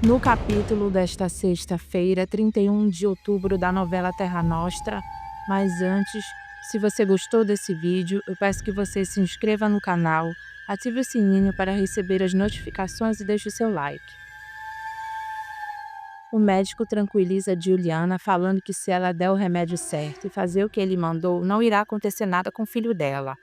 No capítulo desta sexta-feira, 31 de outubro, da novela Terra Nostra. Mas antes, se você gostou desse vídeo, eu peço que você se inscreva no canal, ative o sininho para receber as notificações e deixe o seu like. O médico tranquiliza Juliana, falando que se ela der o remédio certo e fazer o que ele mandou, não irá acontecer nada com o filho dela.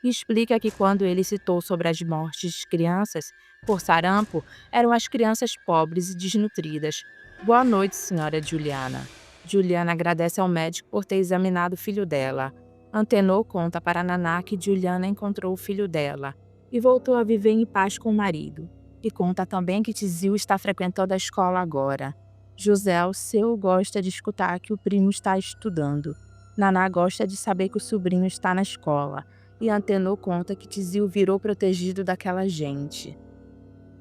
E explica que quando ele citou sobre as mortes de crianças por sarampo, eram as crianças pobres e desnutridas. Boa noite, senhora Juliana. Juliana agradece ao médico por ter examinado o filho dela. Antenor conta para Naná que Juliana encontrou o filho dela e voltou a viver em paz com o marido. E conta também que Tizil está frequentando a escola agora. José Alceu gosta de escutar que o primo está estudando. Naná gosta de saber que o sobrinho está na escola. E Antenor conta que Tizil virou protegido daquela gente.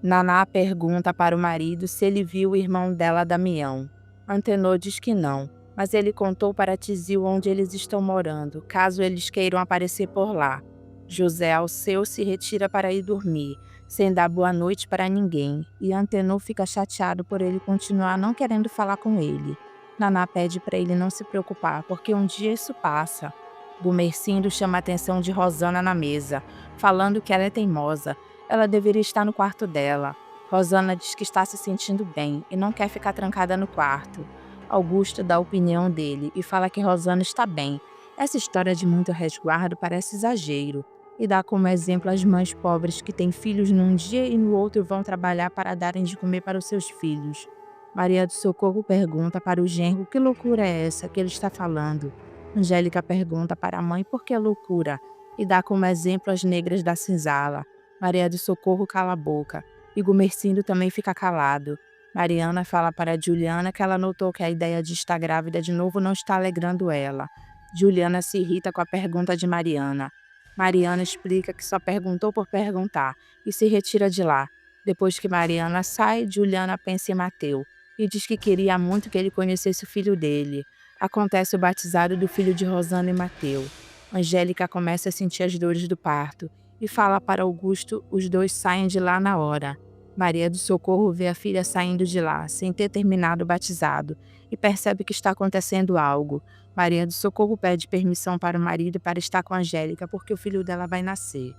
Naná pergunta para o marido se ele viu o irmão dela, Damião. Antenor diz que não, mas ele contou para Tizil onde eles estão morando, caso eles queiram aparecer por lá. José Alceu se retira para ir dormir, sem dar boa noite para ninguém, e Antenor fica chateado por ele continuar não querendo falar com ele. Naná pede para ele não se preocupar, porque um dia isso passa. Gumercindo chama a atenção de Rosana na mesa, falando que ela é teimosa. Ela deveria estar no quarto dela. Rosana diz que está se sentindo bem e não quer ficar trancada no quarto. Augusto dá a opinião dele e fala que Rosana está bem. Essa história de muito resguardo parece exagero. E dá como exemplo as mães pobres que têm filhos num dia e no outro vão trabalhar para darem de comer para os seus filhos. Maria do Socorro pergunta para o genro que loucura é essa que ele está falando. Angélica pergunta para a mãe por que loucura e dá como exemplo as negras da senzala. Maria do Socorro cala a boca e Gumercindo também fica calado. Mariana fala para Juliana que ela notou que a ideia de estar grávida de novo não está alegrando ela. Juliana se irrita com a pergunta de Mariana. Mariana explica que só perguntou por perguntar e se retira de lá. Depois que Mariana sai, Juliana pensa em Mateu e diz que queria muito que ele conhecesse o filho dele. Acontece o batizado do filho de Rosana e Mateu. Angélica começa a sentir as dores do parto e fala para Augusto, os dois saem de lá na hora. Maria do Socorro vê a filha saindo de lá, sem ter terminado o batizado, e percebe que está acontecendo algo. Maria do Socorro pede permissão para o marido para estar com Angélica, porque o filho dela vai nascer.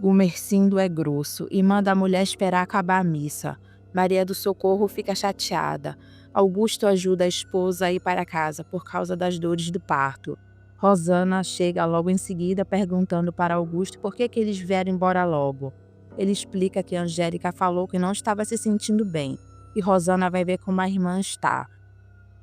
Gumercindo é grosso e manda a mulher esperar acabar a missa. Maria do Socorro fica chateada. Augusto ajuda a esposa a ir para casa por causa das dores do parto. Rosana chega logo em seguida perguntando para Augusto por que eles vieram embora logo. Ele explica que Angélica falou que não estava se sentindo bem e Rosana vai ver como a irmã está.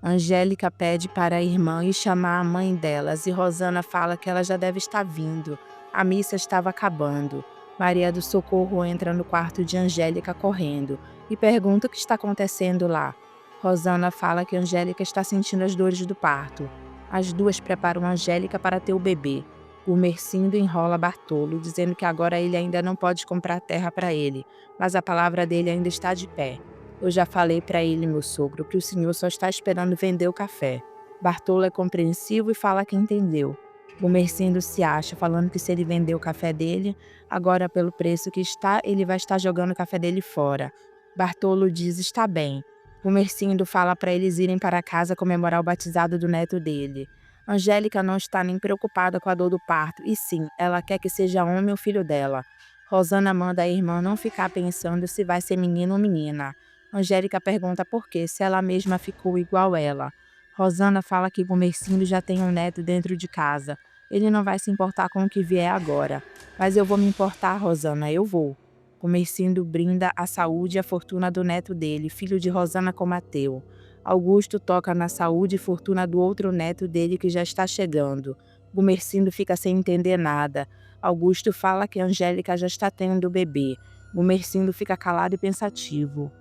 Angélica pede para a irmã ir chamar a mãe delas e Rosana fala que ela já deve estar vindo. A missa estava acabando. Maria do Socorro entra no quarto de Angélica correndo e pergunta o que está acontecendo lá. Rosana fala que Angélica está sentindo as dores do parto. As duas preparam Angélica para ter o bebê. Gumercindo enrola Bartolo, dizendo que agora ele ainda não pode comprar terra para ele, mas a palavra dele ainda está de pé. Eu já falei para ele, meu sogro, que o senhor só está esperando vender o café. Bartolo é compreensivo e fala que entendeu. Gumercindo se acha, falando que se ele vender o café dele, agora pelo preço que está, ele vai estar jogando o café dele fora. Bartolo diz está bem. Gumercindo fala para eles irem para casa comemorar o batizado do neto dele. Angélica não está nem preocupada com a dor do parto, e sim, ela quer que seja homem ou filho dela. Rosana manda a irmã não ficar pensando se vai ser menino ou menina. Angélica pergunta por quê, se ela mesma ficou igual ela. Rosana fala que Gumercindo já tem um neto dentro de casa. Ele não vai se importar com o que vier agora. Mas eu vou me importar, Rosana, eu vou. Gumercindo brinda a saúde e a fortuna do neto dele, filho de Rosana com Mateu. Augusto toca na saúde e fortuna do outro neto dele que já está chegando. Gumercindo fica sem entender nada. Augusto fala que Angélica já está tendo o bebê. Gumercindo fica calado e pensativo.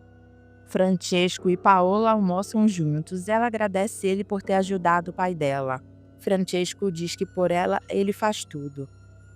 Francesco e Paola almoçam juntos. Ela agradece ele por ter ajudado o pai dela. Francesco diz que por ela ele faz tudo.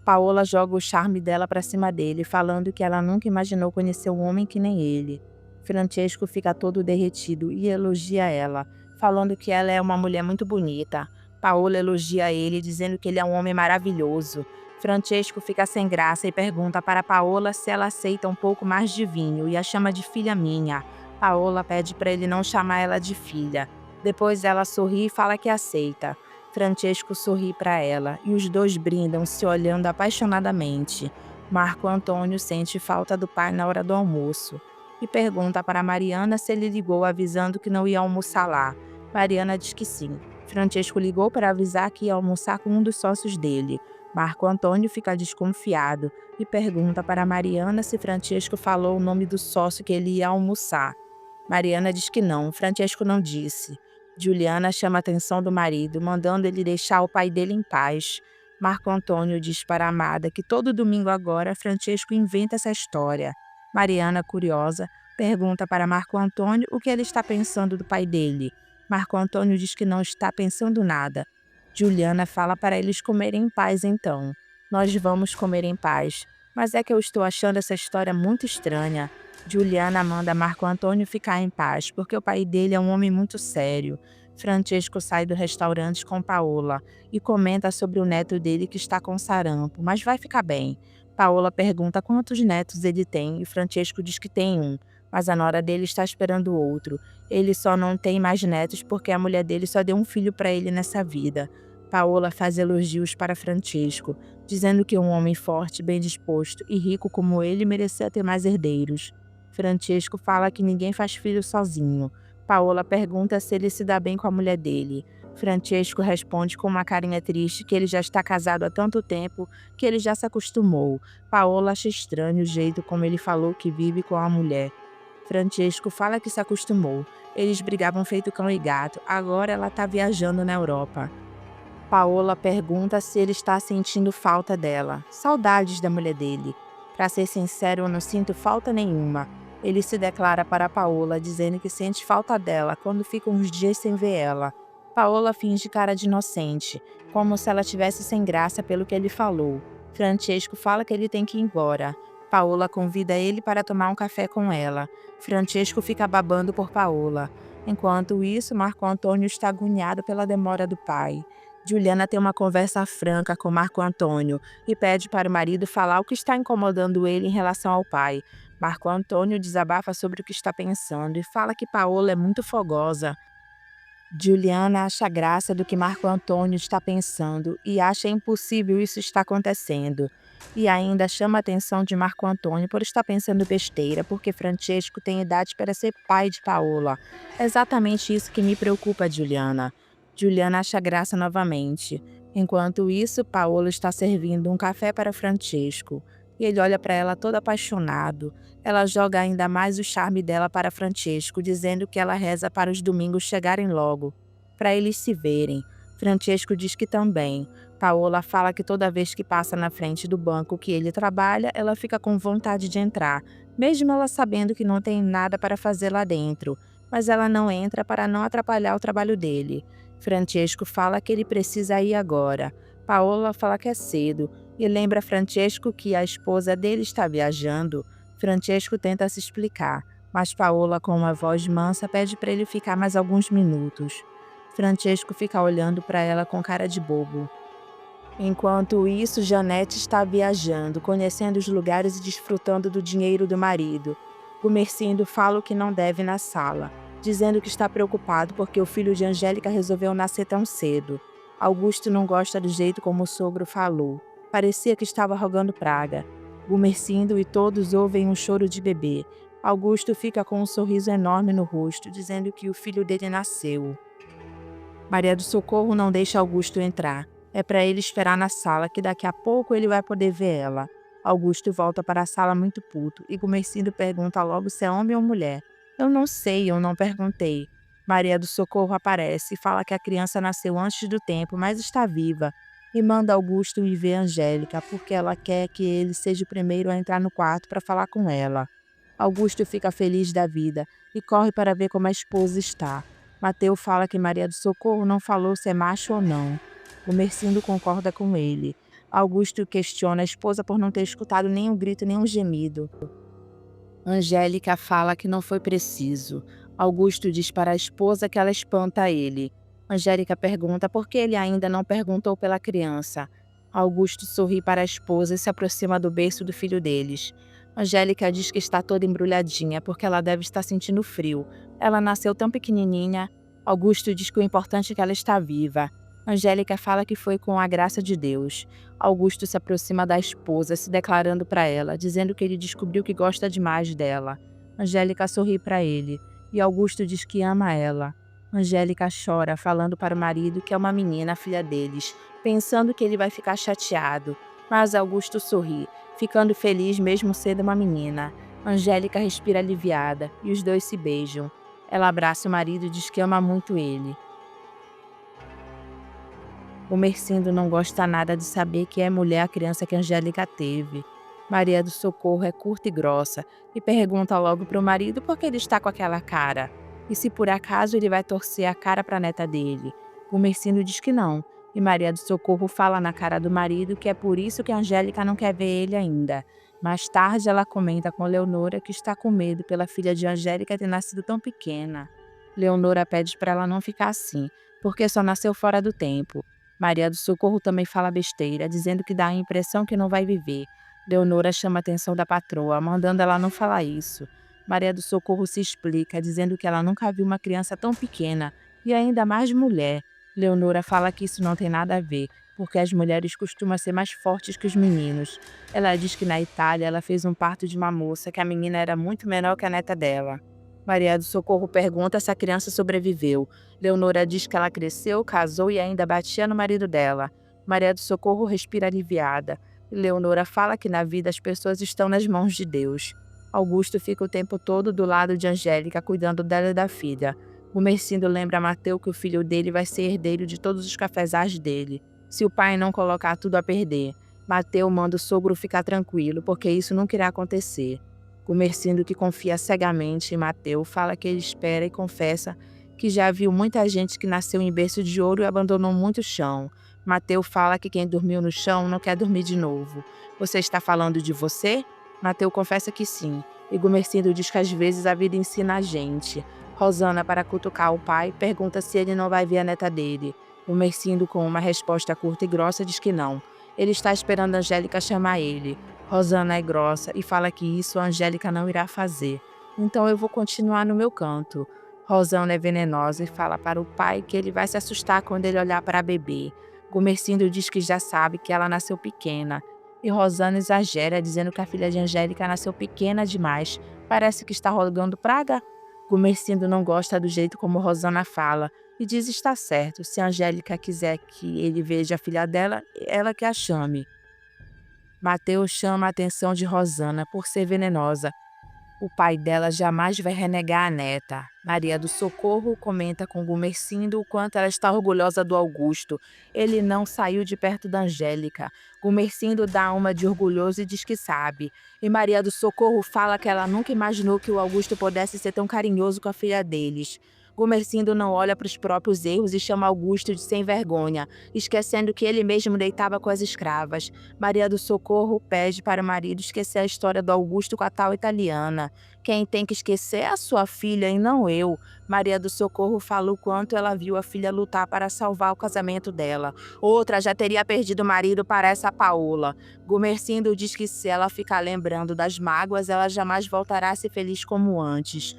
Paola joga o charme dela para cima dele, falando que ela nunca imaginou conhecer um homem que nem ele. Francesco fica todo derretido e elogia ela, falando que ela é uma mulher muito bonita. Paola elogia ele, dizendo que ele é um homem maravilhoso. Francesco fica sem graça e pergunta para Paola se ela aceita um pouco mais de vinho e a chama de filha minha. Paola pede para ele não chamar ela de filha. Depois ela sorri e fala que aceita. Francesco sorri para ela e os dois brindam, se olhando apaixonadamente. Marco Antônio sente falta do pai na hora do almoço e pergunta para Mariana se ele ligou avisando que não ia almoçar lá. Mariana diz que sim. Francesco ligou para avisar que ia almoçar com um dos sócios dele. Marco Antônio fica desconfiado e pergunta para Mariana se Francesco falou o nome do sócio que ele ia almoçar. Mariana diz que não, Francesco não disse. Juliana chama a atenção do marido, mandando ele deixar o pai dele em paz. Marco Antônio diz para a amada que todo domingo agora Francesco inventa essa história. Mariana, curiosa, pergunta para Marco Antônio o que ele está pensando do pai dele. Marco Antônio diz que não está pensando nada. Juliana fala para eles comerem em paz então. Nós vamos comer em paz. Mas é que eu estou achando essa história muito estranha. Juliana manda Marco Antônio ficar em paz, porque o pai dele é um homem muito sério. Francesco sai do restaurante com Paola e comenta sobre o neto dele que está com sarampo, mas vai ficar bem. Paola pergunta quantos netos ele tem e Francesco diz que tem um, mas a nora dele está esperando outro. Ele só não tem mais netos porque a mulher dele só deu um filho para ele nessa vida. Paola faz elogios para Francesco, dizendo que um homem forte, bem disposto e rico como ele merecia ter mais herdeiros. Francesco fala que ninguém faz filho sozinho. Paola pergunta se ele se dá bem com a mulher dele. Francesco responde com uma carinha triste que ele já está casado há tanto tempo que ele já se acostumou. Paola acha estranho o jeito como ele falou que vive com a mulher. Francesco fala que se acostumou. Eles brigavam feito cão e gato, agora ela está viajando na Europa. Paola pergunta se ele está sentindo falta dela, saudades da mulher dele. Para ser sincero, eu não sinto falta nenhuma. Ele se declara para Paola, dizendo que sente falta dela quando fica uns dias sem ver ela. Paola finge cara de inocente, como se ela tivesse sem graça pelo que ele falou. Francesco fala que ele tem que ir embora. Paola convida ele para tomar um café com ela. Francesco fica babando por Paola. Enquanto isso, Marco Antônio está agoniado pela demora do pai. Juliana tem uma conversa franca com Marco Antônio e pede para o marido falar o que está incomodando ele em relação ao pai. Marco Antônio desabafa sobre o que está pensando e fala que Paola é muito fogosa. Juliana acha graça do que Marco Antônio está pensando e acha impossível isso estar acontecendo. E ainda chama a atenção de Marco Antônio por estar pensando besteira, porque Francesco tem idade para ser pai de Paola. É exatamente isso que me preocupa, Juliana. Juliana acha graça novamente. Enquanto isso, Paola está servindo um café para Francesco. E ele olha para ela todo apaixonado. Ela joga ainda mais o charme dela para Francesco, dizendo que ela reza para os domingos chegarem logo, para eles se verem. Francesco diz que também. Paola fala que toda vez que passa na frente do banco que ele trabalha, ela fica com vontade de entrar, mesmo ela sabendo que não tem nada para fazer lá dentro. Mas ela não entra para não atrapalhar o trabalho dele. Francesco fala que ele precisa ir agora. Paola fala que é cedo e lembra Francesco que a esposa dele está viajando. Francesco tenta se explicar, mas Paola, com uma voz mansa, pede para ele ficar mais alguns minutos. Francesco fica olhando para ela com cara de bobo. Enquanto isso, Janete está viajando, conhecendo os lugares e desfrutando do dinheiro do marido. Gumercindo fala o que não deve na sala, dizendo que está preocupado porque o filho de Angélica resolveu nascer tão cedo. Augusto não gosta do jeito como o sogro falou. Parecia que estava rogando praga. Gumercindo e todos ouvem um choro de bebê. Augusto fica com um sorriso enorme no rosto, dizendo que o filho dele nasceu. Maria do Socorro não deixa Augusto entrar. É para ele esperar na sala, que daqui a pouco ele vai poder ver ela. Augusto volta para a sala muito puto e Gumercindo pergunta logo se é homem ou mulher. Eu não sei, eu não perguntei. Maria do Socorro aparece e fala que a criança nasceu antes do tempo, mas está viva. E manda Augusto ir ver Angélica, porque ela quer que ele seja o primeiro a entrar no quarto para falar com ela. Augusto fica feliz da vida e corre para ver como a esposa está. Mateu fala que Maria do Socorro não falou se é macho ou não. O Mercindo concorda com ele. Augusto questiona a esposa por não ter escutado nenhum grito, nenhum gemido. Angélica fala que não foi preciso. Augusto diz para a esposa que ela espanta ele. Angélica pergunta por que ele ainda não perguntou pela criança. Augusto sorri para a esposa e se aproxima do berço do filho deles. Angélica diz que está toda embrulhadinha porque ela deve estar sentindo frio. Ela nasceu tão pequenininha. Augusto diz que o importante é que ela está viva. Angélica fala que foi com a graça de Deus. Augusto se aproxima da esposa, se declarando para ela, dizendo que ele descobriu que gosta demais dela. Angélica sorri para ele, e Augusto diz que ama ela. Angélica chora, falando para o marido que é uma menina, a filha deles, pensando que ele vai ficar chateado. Mas Augusto sorri, ficando feliz mesmo sendo uma menina. Angélica respira aliviada, e os dois se beijam. Ela abraça o marido e diz que ama muito ele. O Mercindo não gosta nada de saber que é mulher a criança que Angélica teve. Maria do Socorro é curta e grossa e pergunta logo para o marido por que ele está com aquela cara. E se por acaso ele vai torcer a cara para a neta dele. O Mercindo diz que não, e Maria do Socorro fala na cara do marido que é por isso que Angélica não quer ver ele ainda. Mais tarde ela comenta com Leonora que está com medo pela filha de Angélica ter nascido tão pequena. Leonora pede para ela não ficar assim, porque só nasceu fora do tempo. Maria do Socorro também fala besteira, dizendo que dá a impressão que não vai viver. Leonora chama a atenção da patroa, mandando ela não falar isso. Maria do Socorro se explica, dizendo que ela nunca viu uma criança tão pequena, e ainda mais mulher. Leonora fala que isso não tem nada a ver, porque as mulheres costumam ser mais fortes que os meninos. Ela diz que na Itália ela fez um parto de uma moça, que a menina era muito menor que a neta dela. Maria do Socorro pergunta se a criança sobreviveu. Leonora diz que ela cresceu, casou e ainda batia no marido dela. Maria do Socorro respira aliviada. Leonora fala que na vida as pessoas estão nas mãos de Deus. Augusto fica o tempo todo do lado de Angélica, cuidando dela e da filha. O Mercindo lembra a Mateu que o filho dele vai ser herdeiro de todos os cafezais dele, se o pai não colocar tudo a perder. Mateu manda o sogro ficar tranquilo, porque isso nunca irá acontecer. O Mercindo, que confia cegamente em Mateu, fala que ele espera e confessa que já viu muita gente que nasceu em berço de ouro e abandonou muito chão. Mateu fala que quem dormiu no chão não quer dormir de novo. Você está falando de você? Mateu confessa que sim. E Gumercindo diz que às vezes a vida ensina a gente. Rosana, para cutucar o pai, pergunta se ele não vai ver a neta dele. Gumercindo, com uma resposta curta e grossa, diz que não. Ele está esperando a Angélica chamar ele. Rosana é grossa e fala que isso a Angélica não irá fazer. Então eu vou continuar no meu canto. Rosana é venenosa e fala para o pai que ele vai se assustar quando ele olhar para a bebê. Gumercindo diz que já sabe que ela nasceu pequena. E Rosana exagera, dizendo que a filha de Angélica nasceu pequena demais. Parece que está rogando praga. Gumercindo não gosta do jeito como Rosana fala e diz estar certo. Se a Angélica quiser que ele veja a filha dela, ela que a chame. Mateus chama a atenção de Rosana por ser venenosa. O pai dela jamais vai renegar a neta. Maria do Socorro comenta com Gumercindo o quanto ela está orgulhosa do Augusto. Ele não saiu de perto da Angélica. Gumercindo dá uma de orgulhoso e diz que sabe. E Maria do Socorro fala que ela nunca imaginou que o Augusto pudesse ser tão carinhoso com a filha deles. Gumercindo não olha para os próprios erros e chama Augusto de sem vergonha, esquecendo que ele mesmo deitava com as escravas. Maria do Socorro pede para o marido esquecer a história do Augusto com a tal italiana. Quem tem que esquecer é a sua filha e não eu. Maria do Socorro fala o quanto ela viu a filha lutar para salvar o casamento dela. Outra já teria perdido o marido para essa Paola. Gumercindo diz que se ela ficar lembrando das mágoas, ela jamais voltará a ser feliz como antes.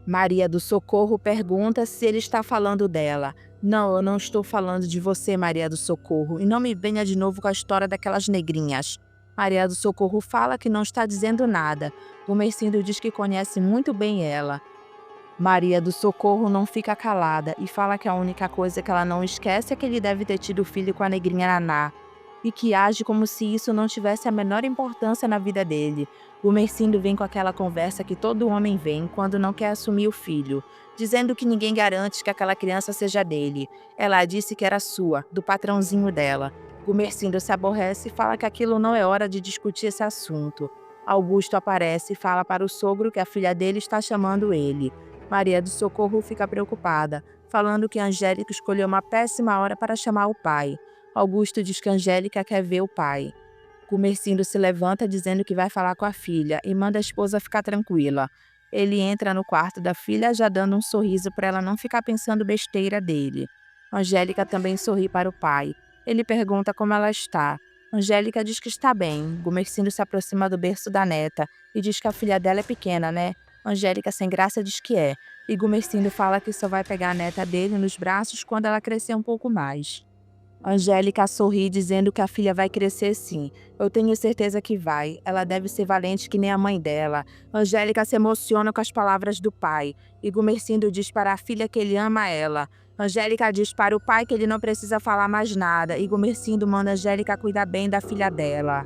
Maria do Socorro pergunta se ele está falando dela. Não, eu não estou falando de você, Maria do Socorro, e não me venha de novo com a história daquelas negrinhas. Maria do Socorro fala que não está dizendo nada. Gumercindo diz que conhece muito bem ela. Maria do Socorro não fica calada e fala que a única coisa que ela não esquece é que ele deve ter tido filho com a negrinha Naná, e que age como se isso não tivesse a menor importância na vida dele. Gumercindo vem com aquela conversa que todo homem vem quando não quer assumir o filho, dizendo que ninguém garante que aquela criança seja dele. Ela disse que era sua, do patrãozinho dela. Gumercindo se aborrece e fala que aquilo não é hora de discutir esse assunto. Augusto aparece e fala para o sogro que a filha dele está chamando ele. Maria do Socorro fica preocupada, falando que Angélica escolheu uma péssima hora para chamar o pai. Augusto diz que Angélica quer ver o pai. Gumercindo se levanta dizendo que vai falar com a filha e manda a esposa ficar tranquila. Ele entra no quarto da filha já dando um sorriso para ela não ficar pensando besteira dele. Angélica também sorri para o pai. Ele pergunta como ela está. Angélica diz que está bem. Gumercindo se aproxima do berço da neta e diz que a filha dela é pequena, né? Angélica, sem graça, diz que é. E Gumercindo fala que só vai pegar a neta dele nos braços quando ela crescer um pouco mais. Angélica sorri, dizendo que a filha vai crescer sim. Eu tenho certeza que vai. Ela deve ser valente que nem a mãe dela. Angélica se emociona com as palavras do pai. E Gumercindo diz para a filha que ele ama ela. Angélica diz para o pai que ele não precisa falar mais nada. E Gumercindo manda Angélica cuidar bem da filha dela.